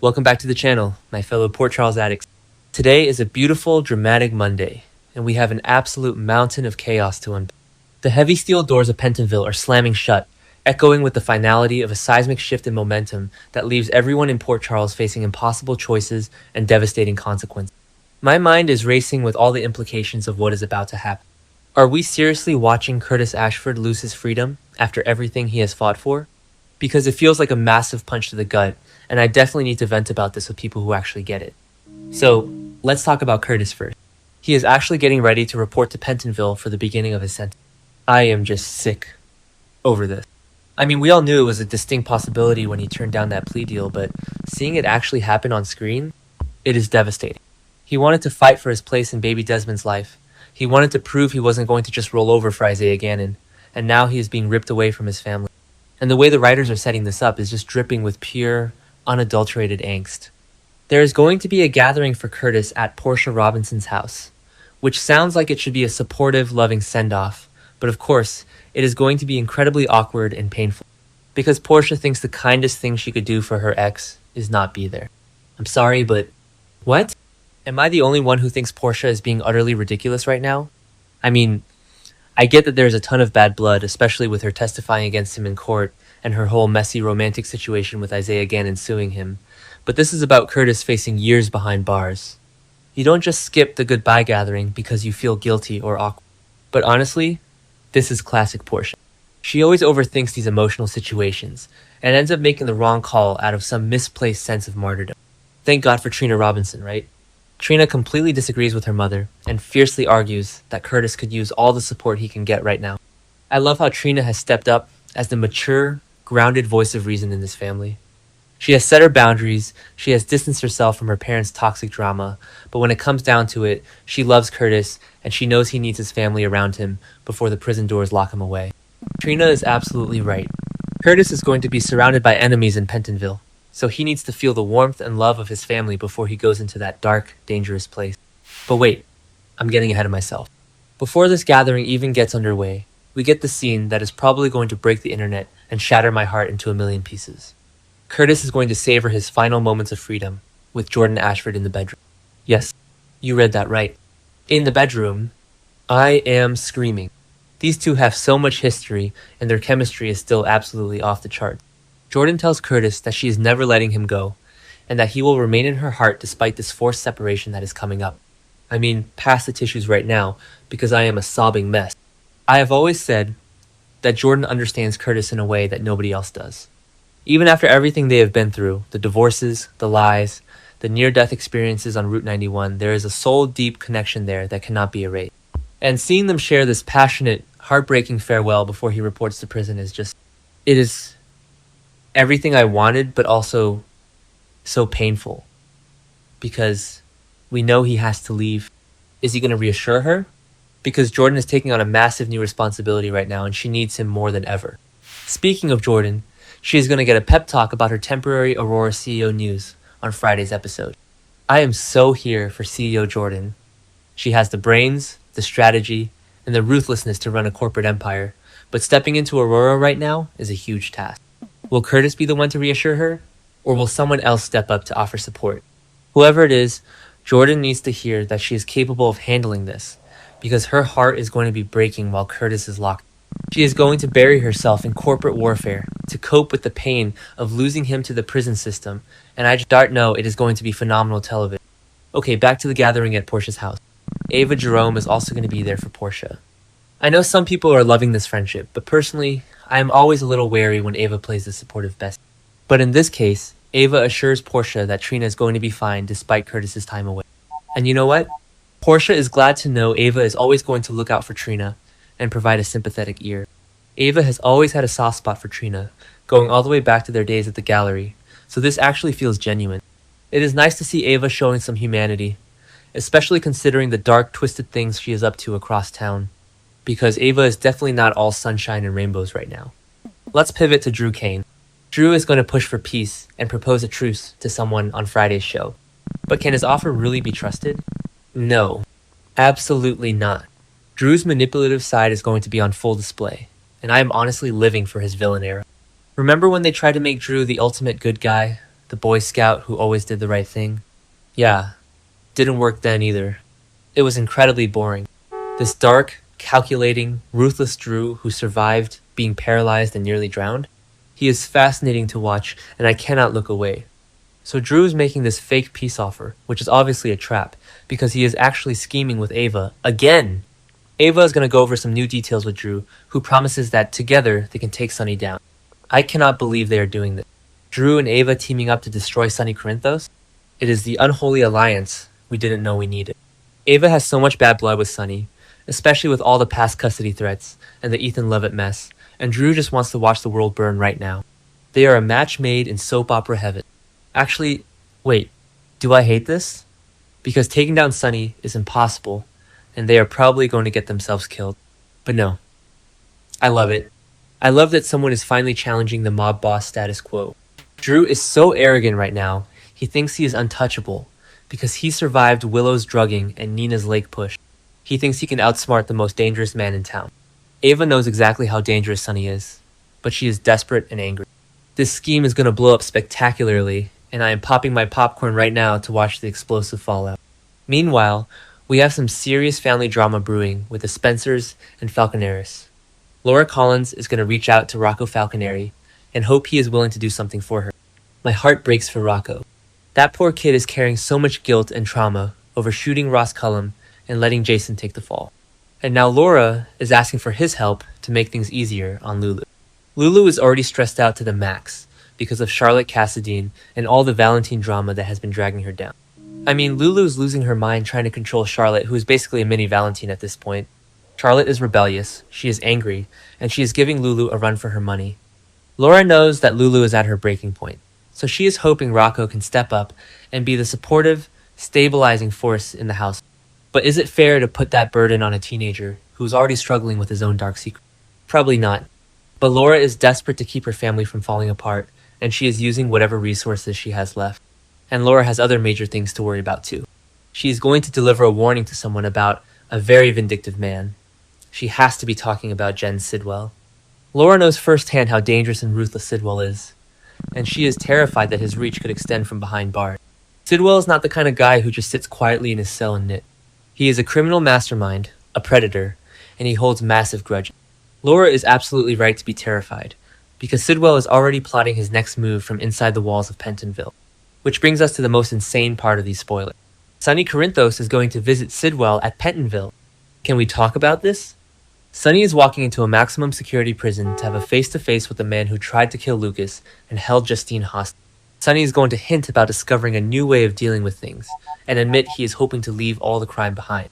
Welcome back to the channel, my fellow Port Charles addicts. Today is a beautiful, dramatic Monday, and we have an absolute mountain of chaos to unpack. The heavy steel doors of Pentonville are slamming shut, echoing with the finality of a seismic shift in momentum that leaves everyone in Port Charles facing impossible choices and devastating consequences. My mind is racing with all the implications of what is about to happen. Are we seriously watching Curtis Ashford lose his freedom after everything he has fought for? Because it feels like a massive punch to the gut, and I definitely need to vent about this with people who actually get it. So, let's talk about Curtis first. He is actually getting ready to report to Pentonville for the beginning of his sentence. I am just sick over this. I mean, we all knew it was a distinct possibility when he turned down that plea deal, but seeing it actually happen on screen, it is devastating. He wanted to fight for his place in baby Desmond's life. He wanted to prove he wasn't going to just roll over for Isaiah Gannon, and now he is being ripped away from his family. And the way the writers are setting this up is just dripping with pure, unadulterated angst. There is going to be a gathering for Curtis at Portia Robinson's house, which sounds like it should be a supportive, loving send-off, but of course, it is going to be incredibly awkward and painful, because Portia thinks the kindest thing she could do for her ex is not be there. I'm sorry, but what? Am I the only one who thinks Portia is being utterly ridiculous right now? I mean, I get that there's a ton of bad blood, especially with her testifying against him in court and her whole messy romantic situation with Isaiah Gannon suing him. But this is about Curtis facing years behind bars. You don't just skip the goodbye gathering because you feel guilty or awkward. But honestly, this is classic Portia. She always overthinks these emotional situations and ends up making the wrong call out of some misplaced sense of martyrdom. Thank God for Trina Robinson, right? Trina completely disagrees with her mother and fiercely argues that Curtis could use all the support he can get right now. I love how Trina has stepped up as the mature, grounded voice of reason in this family. She has set her boundaries, she has distanced herself from her parents' toxic drama, but when it comes down to it, she loves Curtis and she knows he needs his family around him before the prison doors lock him away. Trina is absolutely right. Curtis is going to be surrounded by enemies in Pentonville, so he needs to feel the warmth and love of his family before he goes into that dark, dangerous place. But wait, I'm getting ahead of myself. Before this gathering even gets underway, we get the scene that is probably going to break the internet and shatter my heart into a million pieces. Curtis is going to savor his final moments of freedom with Jordan Ashford in the bedroom. Yes, you read that right. In the bedroom, I am screaming. These two have so much history and their chemistry is still absolutely off the charts. Jordan tells Curtis that she is never letting him go, and that he will remain in her heart despite this forced separation that is coming up. I mean, past the tissues right now, because I am a sobbing mess. I have always said that Jordan understands Curtis in a way that nobody else does. Even after everything they have been through, the divorces, the lies, the near-death experiences on Route 91, there is a soul-deep connection there that cannot be erased. And seeing them share this passionate, heartbreaking farewell before he reports to prison is just... it is everything I wanted, but also so painful. Because we know he has to leave. Is he going to reassure her? Because Jordan is taking on a massive new responsibility right now and she needs him more than ever. Speaking of Jordan, she is going to get a pep talk about her temporary Aurora CEO news on Friday's episode. I am so here for CEO Jordan. She has the brains, the strategy, and the ruthlessness to run a corporate empire, but stepping into Aurora right now is a huge task. Will Curtis be the one to reassure her, or will someone else step up to offer support? Whoever it is, Jordan needs to hear that she is capable of handling this, because her heart is going to be breaking while Curtis is locked. She is going to bury herself in corporate warfare to cope with the pain of losing him to the prison system, and I just know it is going to be phenomenal television. Okay, back to the gathering at Portia's house. Ava Jerome is also going to be there for Portia. I know some people are loving this friendship, but personally, I am always a little wary when Ava plays the supportive bestie. But in this case, Ava assures Portia that Trina is going to be fine despite Curtis's time away. And you know what? Portia is glad to know Ava is always going to look out for Trina and provide a sympathetic ear. Ava has always had a soft spot for Trina, going all the way back to their days at the gallery, so this actually feels genuine. It is nice to see Ava showing some humanity, especially considering the dark, twisted things she is up to across town, because Ava is definitely not all sunshine and rainbows right now. Let's pivot to Drew Kane. Drew is going to push for peace and propose a truce to someone on Friday's show. But can his offer really be trusted? No, absolutely not. Drew's manipulative side is going to be on full display, and I am honestly living for his villain era. Remember when they tried to make Drew the ultimate good guy, the Boy Scout who always did the right thing. Yeah, didn't work then either. It was incredibly boring. This dark, calculating, ruthless Drew who survived being paralyzed and nearly drowned, he is fascinating to watch and I cannot look away. So Drew is making this fake peace offer, which is obviously a trap, because he is actually scheming with Ava again. Ava is going to go over some new details with Drew, who promises that together they can take Sonny down. I cannot believe they are doing this. Drew and Ava teaming up to destroy Sonny Corinthos? It is the unholy alliance we didn't know we needed. Ava has so much bad blood with Sonny, especially with all the past custody threats and the Ethan Levitt mess, and Drew just wants to watch the world burn right now. They are a match made in soap opera heaven. Actually, wait, do I hate this? Because taking down Sonny is impossible, and they are probably going to get themselves killed. But no, I love it. I love that someone is finally challenging the mob boss status quo. Drew is so arrogant right now, he thinks he is untouchable, because he survived Willow's drugging and Nina's lake push. He thinks he can outsmart the most dangerous man in town. Ava knows exactly how dangerous Sonny is, but she is desperate and angry. This scheme is going to blow up spectacularly, and I am popping my popcorn right now to watch the explosive fallout. Meanwhile, we have some serious family drama brewing with the Spencers and Falconeris. Laura Collins is going to reach out to Rocco Falconeri and hope he is willing to do something for her. My heart breaks for Rocco. That poor kid is carrying so much guilt and trauma over shooting Ross Cullum and letting Jason take the fall. And now Laura is asking for his help to make things easier on Lulu. Lulu is already stressed out to the max because of Charlotte Cassadine and all the Valentine drama that has been dragging her down. I mean, Lulu is losing her mind trying to control Charlotte, who is basically a mini Valentine at this point. Charlotte is rebellious, she is angry, and she is giving Lulu a run for her money. Laura knows that Lulu is at her breaking point, so she is hoping Rocco can step up and be the supportive, stabilizing force in the house. But is it fair to put that burden on a teenager who is already struggling with his own dark secret? Probably not. But Laura is desperate to keep her family from falling apart, and she is using whatever resources she has left. And Laura has other major things to worry about too. She is going to deliver a warning to someone about a very vindictive man. She has to be talking about Jen Sidwell. Laura knows firsthand how dangerous and ruthless Sidwell is, and she is terrified that his reach could extend from behind bars. Sidwell is not the kind of guy who just sits quietly in his cell and knit. He is a criminal mastermind, a predator, and he holds massive grudges. Laura is absolutely right to be terrified, because Sidwell is already plotting his next move from inside the walls of Pentonville. Which brings us to the most insane part of these spoilers. Sonny Corinthos is going to visit Sidwell at Pentonville. Can we talk about this? Sonny is walking into a maximum security prison to have a face-to-face with the man who tried to kill Lucas and held Justine hostage. Sonny is going to hint about discovering a new way of dealing with things, and admit he is hoping to leave all the crime behind.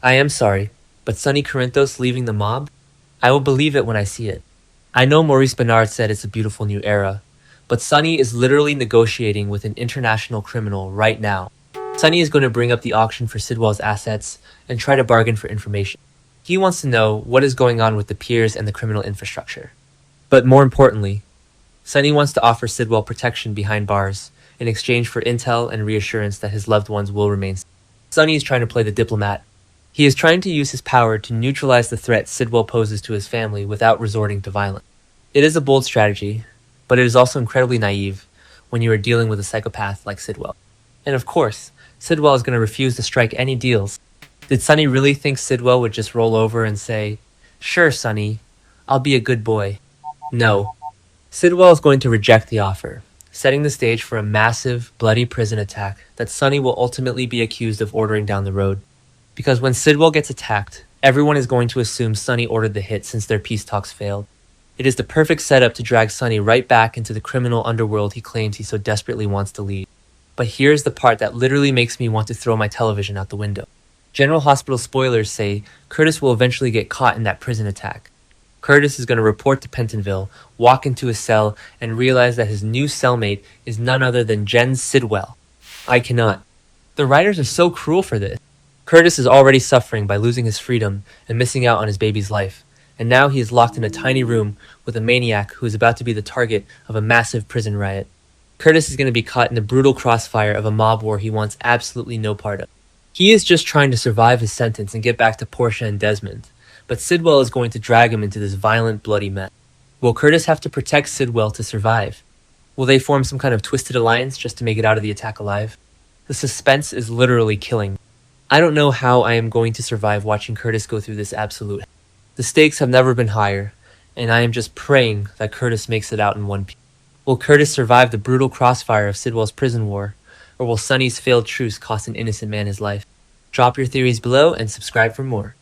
I am sorry, but Sonny Corinthos leaving the mob? I will believe it when I see it. I know Maurice Bernard said it's a beautiful new era, but Sonny is literally negotiating with an international criminal right now. Sonny is going to bring up the auction for Sidwell's assets and try to bargain for information. He wants to know what is going on with the piers and the criminal infrastructure. But more importantly, Sonny wants to offer Sidwell protection behind bars in exchange for intel and reassurance that his loved ones will remain safe. Sonny is trying to play the diplomat. He is trying to use his power to neutralize the threat Sidwell poses to his family without resorting to violence. It is a bold strategy, but it is also incredibly naive when you are dealing with a psychopath like Sidwell. And of course, Sidwell is going to refuse to strike any deals. Did Sonny really think Sidwell would just roll over and say, "Sure, Sonny, I'll be a good boy"? No. Sidwell is going to reject the offer, setting the stage for a massive, bloody prison attack that Sonny will ultimately be accused of ordering down the road. Because when Sidwell gets attacked, everyone is going to assume Sonny ordered the hit since their peace talks failed. It is the perfect setup to drag Sonny right back into the criminal underworld he claims he so desperately wants to lead. But here's the part that literally makes me want to throw my television out the window. General Hospital spoilers say Curtis will eventually get caught in that prison attack. Curtis is going to report to Pentonville, walk into his cell, and realize that his new cellmate is none other than Jen Sidwell. I cannot. The writers are so cruel for this. Curtis is already suffering by losing his freedom and missing out on his baby's life, and now he is locked in a tiny room with a maniac who is about to be the target of a massive prison riot. Curtis is going to be caught in the brutal crossfire of a mob war he wants absolutely no part of. He is just trying to survive his sentence and get back to Portia and Desmond, but Sidwell is going to drag him into this violent, bloody mess. Will Curtis have to protect Sidwell to survive? Will they form some kind of twisted alliance just to make it out of the attack alive? The suspense is literally killing me. I don't know how I am going to survive watching Curtis go through this absolute. The stakes have never been higher, and I am just praying that Curtis makes it out in one piece. Will Curtis survive the brutal crossfire of Sidwell's prison war, or will Sonny's failed truce cost an innocent man his life? Drop your theories below and subscribe for more.